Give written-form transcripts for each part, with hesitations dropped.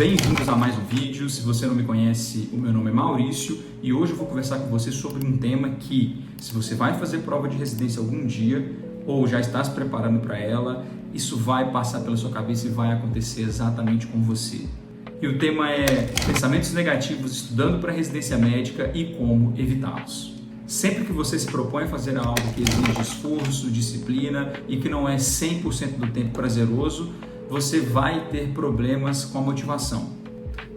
Bem-vindos a mais um vídeo. Se você não me conhece, o meu nome é Maurício e hoje eu vou conversar com você sobre um tema que, se você vai fazer prova de residência algum dia ou já está se preparando para ela, isso vai passar pela sua cabeça e vai acontecer exatamente com você. E o tema é pensamentos negativos estudando para residência médica e como evitá-los. Sempre que você se propõe a fazer algo que exige esforço, disciplina e que não é 100% do tempo prazeroso, você vai ter problemas com a motivação.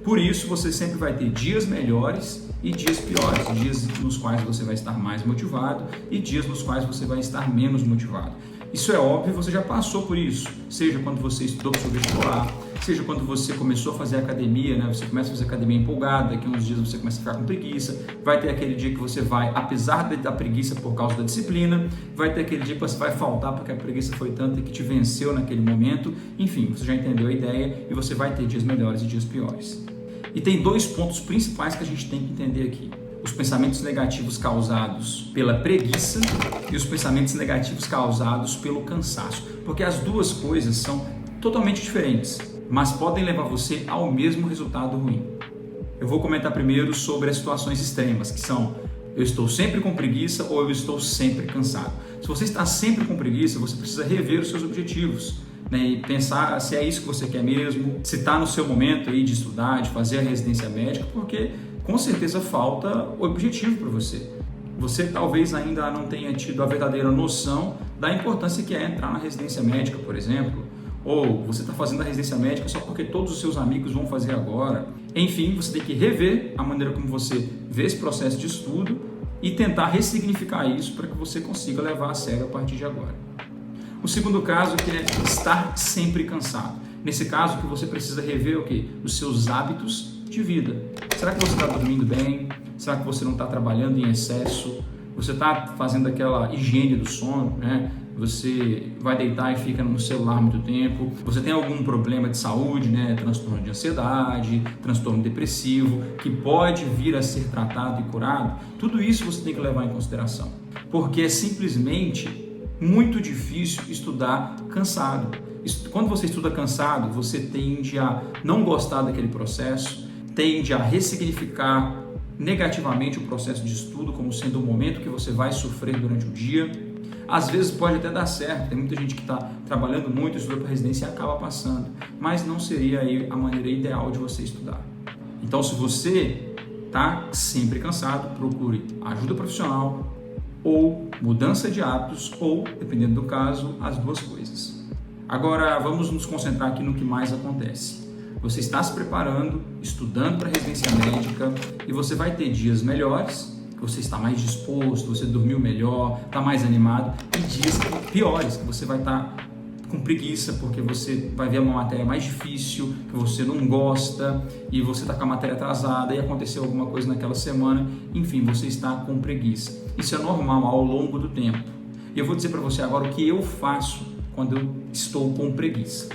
Por isso, você sempre vai ter dias melhores e dias piores, dias nos quais você vai estar mais motivado e dias nos quais você vai estar menos motivado. Isso é óbvio, você já passou por isso, seja quando você estudou para o seu vestibular, seja quando você começou a fazer academia, né? Você começa a fazer academia empolgado, daqui a uns dias você começa a ficar com preguiça, vai ter aquele dia que você vai, apesar da preguiça por causa da disciplina, vai ter aquele dia que você vai faltar porque a preguiça foi tanta que te venceu naquele momento, enfim, você já entendeu a ideia e você vai ter dias melhores e dias piores. E tem dois pontos principais que a gente tem que entender aqui. Os pensamentos negativos causados pela preguiça e os pensamentos negativos causados pelo cansaço. Porque as duas coisas são totalmente diferentes, mas podem levar você ao mesmo resultado ruim. Eu vou comentar primeiro sobre as situações extremas, que são eu estou sempre com preguiça ou eu estou sempre cansado. Se você está sempre com preguiça, você precisa rever os seus objetivos, né, e pensar se é isso que você quer mesmo, se está no seu momento aí de estudar, de fazer a residência médica, porque com certeza falta objetivo para você. Você talvez ainda não tenha tido a verdadeira noção da importância que é entrar na residência médica, por exemplo, ou você está fazendo a residência médica só porque todos os seus amigos vão fazer agora. Enfim, você tem que rever a maneira como você vê esse processo de estudo e tentar ressignificar isso para que você consiga levar a sério a partir de agora. O segundo caso que é estar sempre cansado. Nesse caso, que você precisa rever o quê? Os seus hábitos de vida. Será que você está dormindo bem? Será que você não está trabalhando em excesso? Você está fazendo aquela higiene do sono, né? Você vai deitar e fica no celular muito tempo. Você tem algum problema de saúde, né? Transtorno de ansiedade, transtorno depressivo, que pode vir a ser tratado e curado. Tudo isso você tem que levar em consideração, porque é simplesmente muito difícil estudar cansado. Quando você estuda cansado, você tende a não gostar daquele processo, tende a ressignificar negativamente o processo de estudo como sendo um momento que você vai sofrer durante o dia. Às vezes pode até dar certo, tem muita gente que está trabalhando muito, estuda para residência e acaba passando, mas não seria aí a maneira ideal de você estudar. Então, se você está sempre cansado, procure ajuda profissional ou mudança de hábitos ou, dependendo do caso, as duas coisas. Agora, vamos nos concentrar aqui no que mais acontece. Você está se preparando, estudando para residência médica e você vai ter dias melhores, que você está mais disposto, você dormiu melhor, está mais animado, e dias piores, que você vai estar com preguiça porque você vai ver uma matéria mais difícil, que você não gosta e você está com a matéria atrasada e aconteceu alguma coisa naquela semana, enfim, você está com preguiça. Isso é normal ao longo do tempo. E eu vou dizer para você agora o que eu faço quando eu estou com preguiça.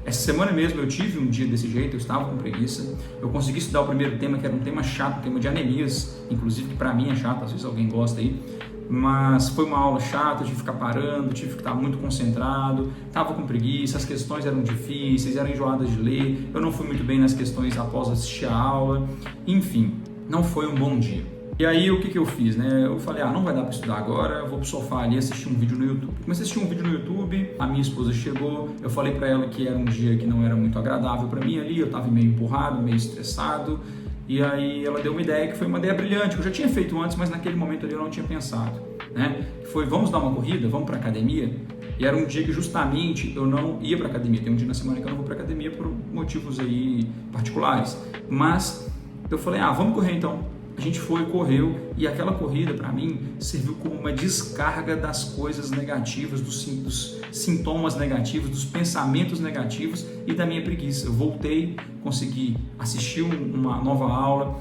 Essa semana mesmo eu tive um dia desse jeito, eu estava com preguiça, eu consegui estudar o primeiro tema, que era um tema chato, um tema de anemias, inclusive que para mim é chato, às vezes alguém gosta aí, mas foi uma aula chata, eu tive que ficar parando, tive que estar muito concentrado, estava com preguiça, as questões eram difíceis, eram enjoadas de ler, eu não fui muito bem nas questões após assistir a aula, enfim, não foi um bom dia. E aí o que eu fiz, né? Eu falei, não vai dar para estudar agora, eu vou pro sofá ali assistir um vídeo no YouTube. Comecei a assistir um vídeo no YouTube, a minha esposa chegou, eu falei para ela que era um dia que não era muito agradável para mim ali, eu estava meio empurrado, meio estressado, e aí ela deu uma ideia que foi uma ideia brilhante, que eu já tinha feito antes, mas naquele momento ali eu não tinha pensado, né? Foi, vamos dar uma corrida, vamos para academia? E era um dia que justamente eu não ia para academia, tem um dia na semana que eu não vou para academia por motivos aí particulares, mas eu falei, vamos correr então. A gente foi, correu, e aquela corrida para mim serviu como uma descarga das coisas negativas, dos sintomas negativos, dos pensamentos negativos e da minha preguiça. Eu voltei, consegui assistir uma nova aula,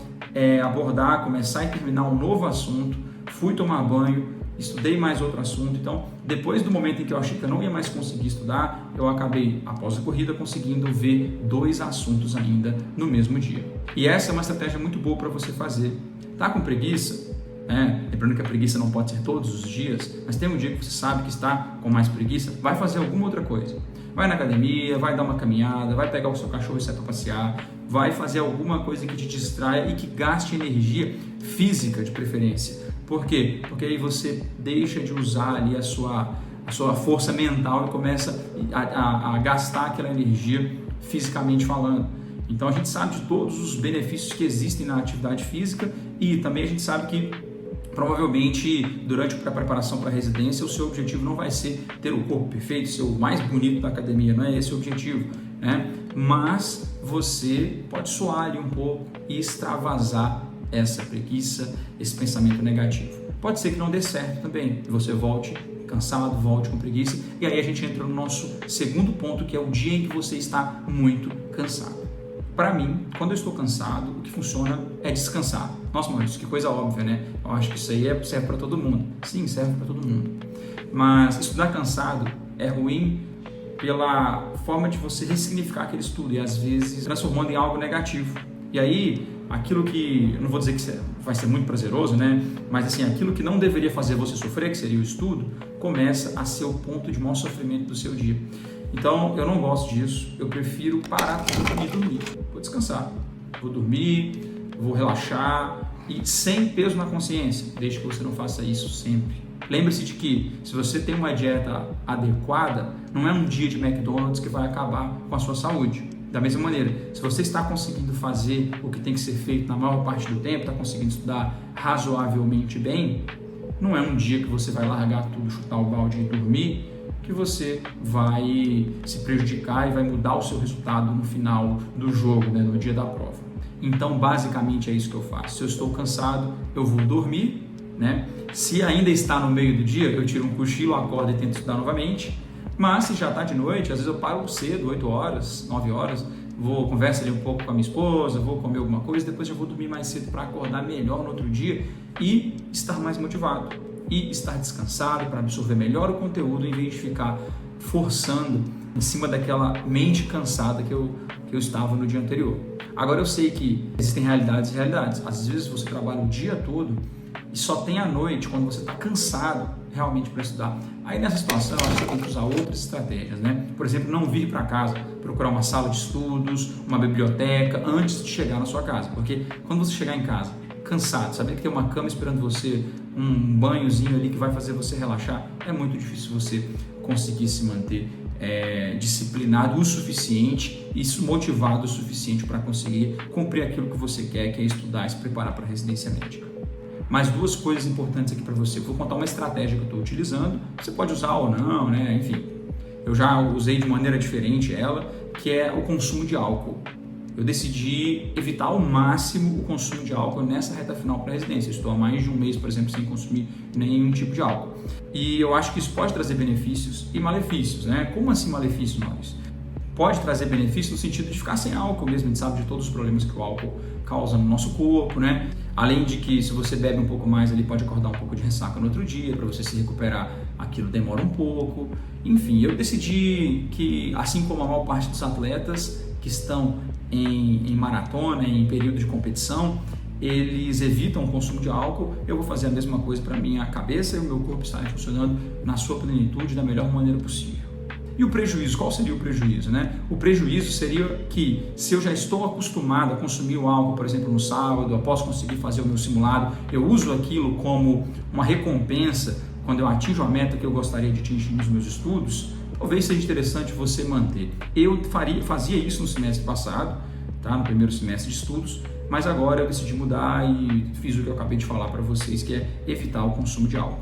abordar, começar e terminar um novo assunto, fui tomar banho, estudei mais outro assunto. Então, depois do momento em que eu achei que eu não ia mais conseguir estudar, eu acabei, após a corrida, conseguindo ver 2 assuntos ainda no mesmo dia. E essa é uma estratégia muito boa para você fazer. Tá com preguiça? Lembrando que a preguiça não pode ser todos os dias, mas tem um dia que você sabe que está com mais preguiça, vai fazer alguma outra coisa. Vai na academia, vai dar uma caminhada, vai pegar o seu cachorro e sair para passear, vai fazer alguma coisa que te distraia e que gaste energia física de preferência. Por quê? Porque aí você deixa de usar ali a sua força mental e começa a gastar aquela energia fisicamente falando. Então a gente sabe de todos os benefícios que existem na atividade física e também a gente sabe que provavelmente durante a preparação para a residência o seu objetivo não vai ser ter o corpo perfeito, ser o mais bonito da academia, não é esse o objetivo, né? Mas você pode suar ali um pouco e extravasar essa preguiça, esse pensamento negativo. Pode ser que não dê certo também, que você volte cansado, volte com preguiça, e aí a gente entra no nosso segundo ponto, que é o dia em que você está muito cansado. Para mim, quando eu estou cansado, o que funciona é descansar. Nossa, Maurício, que coisa óbvia, né? Eu acho que isso aí serve para todo mundo. Sim, serve para todo mundo. Mas estudar cansado é ruim pela forma de você ressignificar aquele estudo e às vezes transformando em algo negativo. E aí, aquilo que, eu não vou dizer que vai ser muito prazeroso, né? Mas assim, aquilo que não deveria fazer você sofrer, que seria o estudo, começa a ser o ponto de maior sofrimento do seu dia. Então, eu não gosto disso, eu prefiro parar tudo e dormir. Vou descansar, vou dormir, vou relaxar e sem peso na consciência, desde que você não faça isso sempre. Lembre-se de que se você tem uma dieta adequada, não é um dia de McDonald's que vai acabar com a sua saúde. Da mesma maneira, se você está conseguindo fazer o que tem que ser feito na maior parte do tempo, está conseguindo estudar razoavelmente bem, não é um dia que você vai largar tudo, chutar o balde e dormir, que você vai se prejudicar e vai mudar o seu resultado no final do jogo, né, no dia da prova. Então, basicamente é isso que eu faço. Se eu estou cansado, eu vou dormir, né? Se ainda está no meio do dia, eu tiro um cochilo, acordo e tento estudar novamente. Mas se já está de noite, às vezes eu paro cedo, 8 horas, 9 horas, vou conversar ali um pouco com a minha esposa, vou comer alguma coisa, depois já vou dormir mais cedo para acordar melhor no outro dia e estar mais motivado. E estar descansado para absorver melhor o conteúdo em vez de ficar forçando em cima daquela mente cansada que eu estava no dia anterior. Agora eu sei que existem realidades e realidades. Às vezes você trabalha o dia todo e só tem a noite, quando você está cansado realmente para estudar. Aí nessa situação você tem que usar outras estratégias, né? Por exemplo, não vir para casa, procurar uma sala de estudos, uma biblioteca antes de chegar na sua casa. Porque quando você chegar em casa cansado, sabendo que tem uma cama esperando você, um banhozinho ali que vai fazer você relaxar, é muito difícil você conseguir se manter disciplinado o suficiente e motivado o suficiente para conseguir cumprir aquilo que você quer, que é estudar e se preparar para a residência médica. Mais duas coisas importantes aqui para você. Eu vou contar uma estratégia que eu estou utilizando, você pode usar ou não, né? Enfim, eu já usei de maneira diferente ela, que é o consumo de álcool. Eu decidi evitar ao máximo o consumo de álcool nessa reta final para a residência. Eu estou há mais de um mês, por exemplo, sem consumir nenhum tipo de álcool. E eu acho que isso pode trazer benefícios e malefícios, né? Como assim malefícios, Maurício? Pode trazer benefícios no sentido de ficar sem álcool mesmo, a gente sabe de todos os problemas que o álcool causa no nosso corpo, né? Além de que se você bebe um pouco mais, ele pode acordar um pouco de ressaca no outro dia, para você se recuperar, aquilo demora um pouco. Enfim, eu decidi que, assim como a maior parte dos atletas que estão em maratona, em período de competição, eles evitam o consumo de álcool, eu vou fazer a mesma coisa para minha cabeça e o meu corpo estarem funcionando na sua plenitude, da melhor maneira possível. E o prejuízo, qual seria o prejuízo, né? O prejuízo seria que se eu já estou acostumado a consumir o álcool, por exemplo, no sábado, após conseguir fazer o meu simulado, eu uso aquilo como uma recompensa quando eu atinjo a meta que eu gostaria de atingir nos meus estudos, talvez seja interessante você manter. Eu fazia isso no semestre passado, tá? No primeiro semestre de estudos, mas agora eu decidi mudar e fiz o que eu acabei de falar para vocês, que é evitar o consumo de álcool.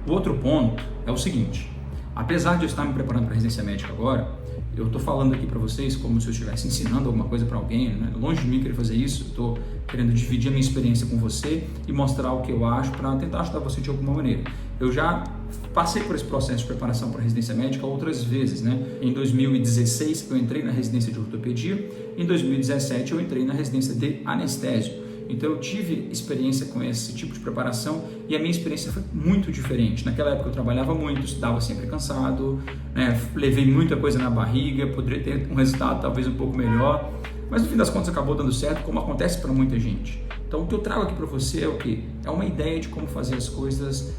O outro ponto é o seguinte: apesar de eu estar me preparando para a residência médica agora, eu estou falando aqui para vocês como se eu estivesse ensinando alguma coisa para alguém, né? Longe de mim querer fazer isso, eu estou querendo dividir a minha experiência com você e mostrar o que eu acho para tentar ajudar você de alguma maneira. Eu já passei por esse processo de preparação para a residência médica outras vezes, né? Em 2016 eu entrei na residência de ortopedia, em 2017 eu entrei na residência de anestésio. Então eu tive experiência com esse tipo de preparação e a minha experiência foi muito diferente. Naquela época eu trabalhava muito, estava sempre cansado, né? Levei muita coisa na barriga, poderia ter um resultado talvez um pouco melhor, mas no fim das contas acabou dando certo, como acontece para muita gente. Então o que eu trago aqui para você é o quê? É uma ideia de como fazer as coisas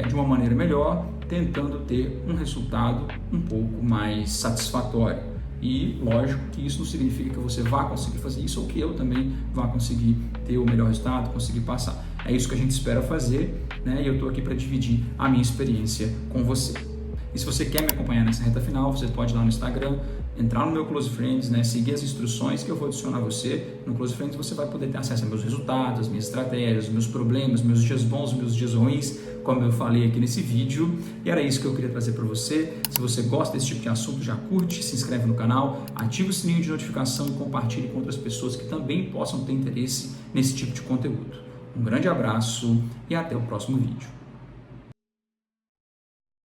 de uma maneira melhor, tentando ter um resultado um pouco mais satisfatório. E lógico que isso não significa que você vá conseguir fazer isso ou que eu também vá conseguir ter o melhor resultado, conseguir passar. É isso que a gente espera fazer, né? E eu estou aqui para dividir a minha experiência com você. E se você quer me acompanhar nessa reta final, você pode ir lá no Instagram, entrar no meu Close Friends, né, seguir as instruções que eu vou adicionar você. No Close Friends você vai poder ter acesso aos meus resultados, às minhas estratégias, meus problemas, meus dias bons, meus dias ruins, como eu falei aqui nesse vídeo. E era isso que eu queria trazer para você. Se você gosta desse tipo de assunto, já curte, se inscreve no canal, ativa o sininho de notificação e compartilhe com outras pessoas que também possam ter interesse nesse tipo de conteúdo. Um grande abraço e até o próximo vídeo.